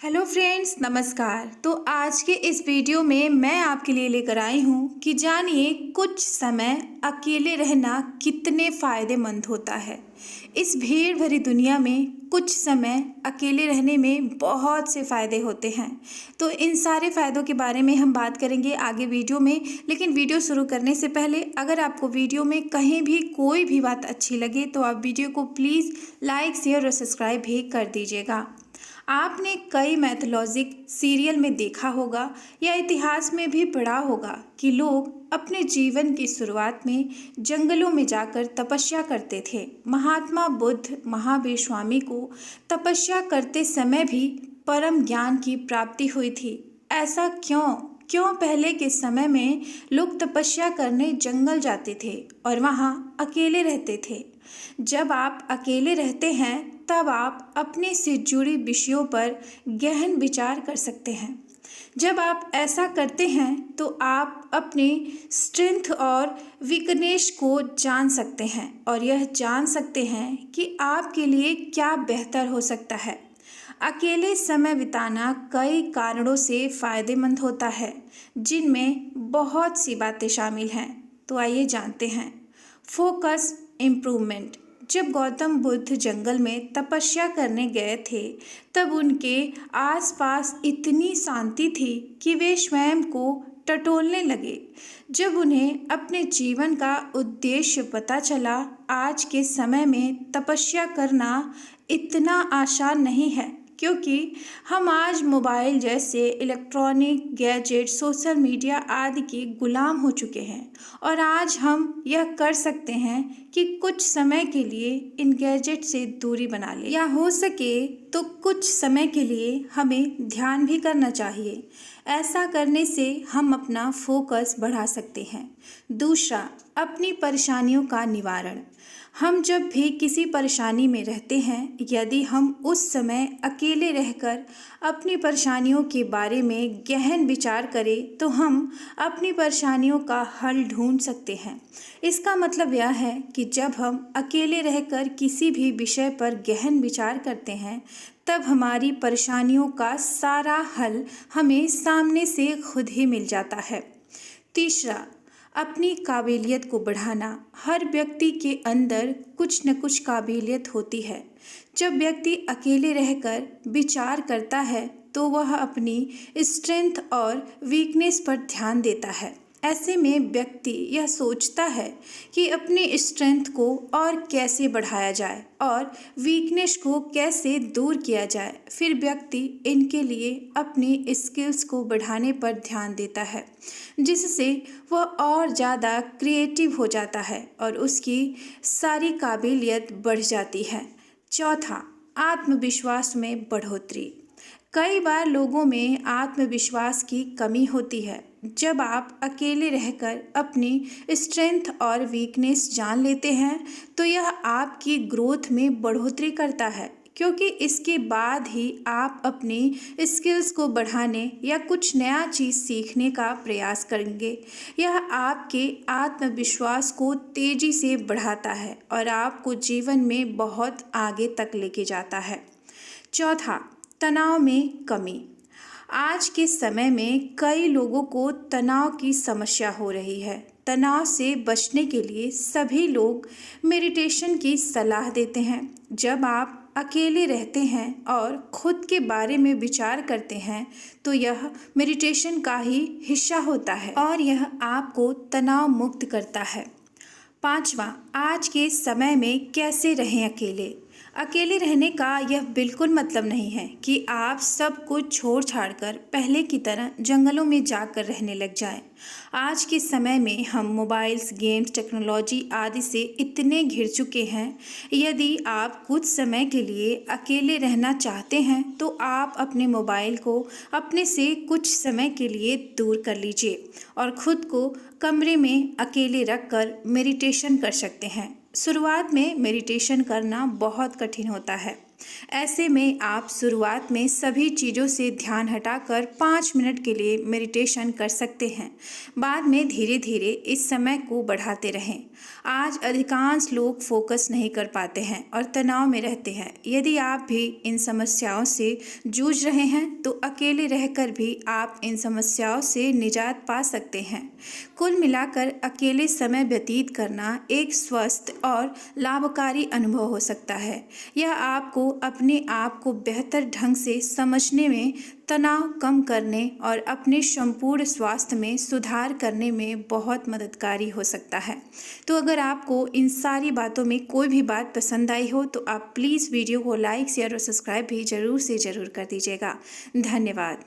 Hello friends, नमस्कार। तो आज के इस वीडियो में मैं आपके लिए लेकर आई हूँ कि जानिए कुछ समय अकेले रहना कितने फ़ायदेमंद होता है। इस भीड़ भरी दुनिया में कुछ समय अकेले रहने में बहुत से फ़ायदे होते हैं। तो इन सारे फ़ायदों के बारे में हम बात करेंगे आगे वीडियो में। लेकिन वीडियो शुरू करने से पहले अगर आपको वीडियो में कहीं भी कोई भी बात अच्छी लगे तो आप वीडियो को प्लीज़ लाइक, शेयर और सब्सक्राइब भी कर दीजिएगा। आपने कई मैथोलॉजिक सीरियल में देखा होगा या इतिहास में भी पढ़ा होगा कि लोग अपने जीवन की शुरुआत में जंगलों में जाकर तपस्या करते थे। महात्मा बुद्ध, महावीर स्वामी को तपस्या करते समय भी परम ज्ञान की प्राप्ति हुई थी। ऐसा क्यों क्यों पहले के समय में लोग तपस्या करने जंगल जाते थे और वहाँ अकेले रहते थे। जब आप अकेले रहते हैं तब आप अपने से जुड़ी विषयों पर गहन विचार कर सकते हैं। जब आप ऐसा करते हैं तो आप अपने स्ट्रेंथ और वीकनेस को जान सकते हैं और यह जान सकते हैं कि आपके लिए क्या बेहतर हो सकता है। अकेले समय बिताना कई कारणों से फ़ायदेमंद होता है, जिनमें बहुत सी बातें शामिल हैं। तो आइए जानते हैं। Focus improvement. जब गौतम बुद्ध जंगल में तपस्या करने गए थे तब उनके आसपास इतनी शांति थी कि वे स्वयं को टटोलने लगे। जब उन्हें अपने जीवन का उद्देश्य पता चला, आज के समय में तपस्या करना इतना आसान नहीं है, क्योंकि हम आज मोबाइल जैसे इलेक्ट्रॉनिक गैजेट, सोशल मीडिया आदि के गुलाम हो चुके हैं और आज हम यह कर सकते हैं कि कुछ समय के लिए इन गैजेट से दूरी बना लें, या हो सके तो कुछ समय के लिए हमें ध्यान भी करना चाहिए। ऐसा करने से हम अपना फोकस बढ़ा सकते हैं। दूसरा, अपनी परेशानियों का निवारण। हम जब भी किसी परेशानी में रहते हैं, यदि हम उस समय अकेले रहकर अपनी परेशानियों के बारे में गहन विचार करें तो हम अपनी परेशानियों का हल ढूंढ सकते हैं। इसका मतलब यह है कि जब हम अकेले रहकर किसी भी विषय पर गहन विचार करते हैं तब हमारी परेशानियों का सारा हल हमें सामने से खुद ही मिल जाता है। तीसरा, अपनी काबिलियत को बढ़ाना। हर व्यक्ति के अंदर कुछ न कुछ काबिलियत होती है। जब व्यक्ति अकेले रहकर विचार करता है तो वह अपनी स्ट्रेंथ और वीकनेस पर ध्यान देता है। ऐसे में व्यक्ति यह सोचता है कि अपनी स्ट्रेंथ को और कैसे बढ़ाया जाए और वीकनेस को कैसे दूर किया जाए। फिर व्यक्ति इनके लिए अपनी स्किल्स को बढ़ाने पर ध्यान देता है, जिससे वह और ज़्यादा क्रिएटिव हो जाता है और उसकी सारी काबिलियत बढ़ जाती है। चौथा, आत्मविश्वास में बढ़ोतरी। कई बार लोगों में आत्मविश्वास की कमी होती है। जब आप अकेले रहकर अपनी स्ट्रेंथ और वीकनेस जान लेते हैं तो यह आपकी ग्रोथ में बढ़ोतरी करता है, क्योंकि इसके बाद ही आप अपनी स्किल्स को बढ़ाने या कुछ नया चीज़ सीखने का प्रयास करेंगे। यह आपके आत्मविश्वास को तेज़ी से बढ़ाता है और आपको जीवन में बहुत आगे तक लेके जाता है। चौथा, तनाव में कमी। आज के समय में कई लोगों को तनाव की समस्या हो रही है। तनाव से बचने के लिए सभी लोग मेडिटेशन की सलाह देते हैं। जब आप अकेले रहते हैं और खुद के बारे में विचार करते हैं तो यह मेडिटेशन का ही हिस्सा होता है और यह आपको तनाव मुक्त करता है। पांचवा, आज के समय में कैसे रहें अकेले। अकेले रहने का यह बिल्कुल मतलब नहीं है कि आप सब कुछ छोड़ छाड़कर पहले की तरह जंगलों में जाकर रहने लग जाएं। आज के समय में हम मोबाइल्स, गेम्स, टेक्नोलॉजी आदि से इतने घिर चुके हैं। यदि आप कुछ समय के लिए अकेले रहना चाहते हैं तो आप अपने मोबाइल को अपने से कुछ समय के लिए दूर कर लीजिए और खुद को कमरे में अकेले रखकर मेडिटेशन कर सकते हैं। शुरुआत में मेडिटेशन करना बहुत कठिन होता है, ऐसे में आप शुरुआत में सभी चीज़ों से ध्यान हटाकर 5 मिनट के लिए मेडिटेशन कर सकते हैं। बाद में धीरे धीरे इस समय को बढ़ाते रहें। आज अधिकांश लोग फोकस नहीं कर पाते हैं और तनाव में रहते हैं। यदि आप भी इन समस्याओं से जूझ रहे हैं तो अकेले रहकर भी आप इन समस्याओं से निजात पा सकते हैं। कुल मिलाकर अकेले समय व्यतीत करना एक स्वस्थ और लाभकारी अनुभव हो सकता है। यह आपको अपने आप को बेहतर ढंग से समझने में, तनाव कम करने और अपने संपूर्ण स्वास्थ्य में सुधार करने में बहुत मददगारी हो सकता है। तो अगर आपको इन सारी बातों में कोई भी बात पसंद आई हो तो आप प्लीज़ वीडियो को लाइक, शेयर और सब्सक्राइब भी ज़रूर से ज़रूर कर दीजिएगा। धन्यवाद।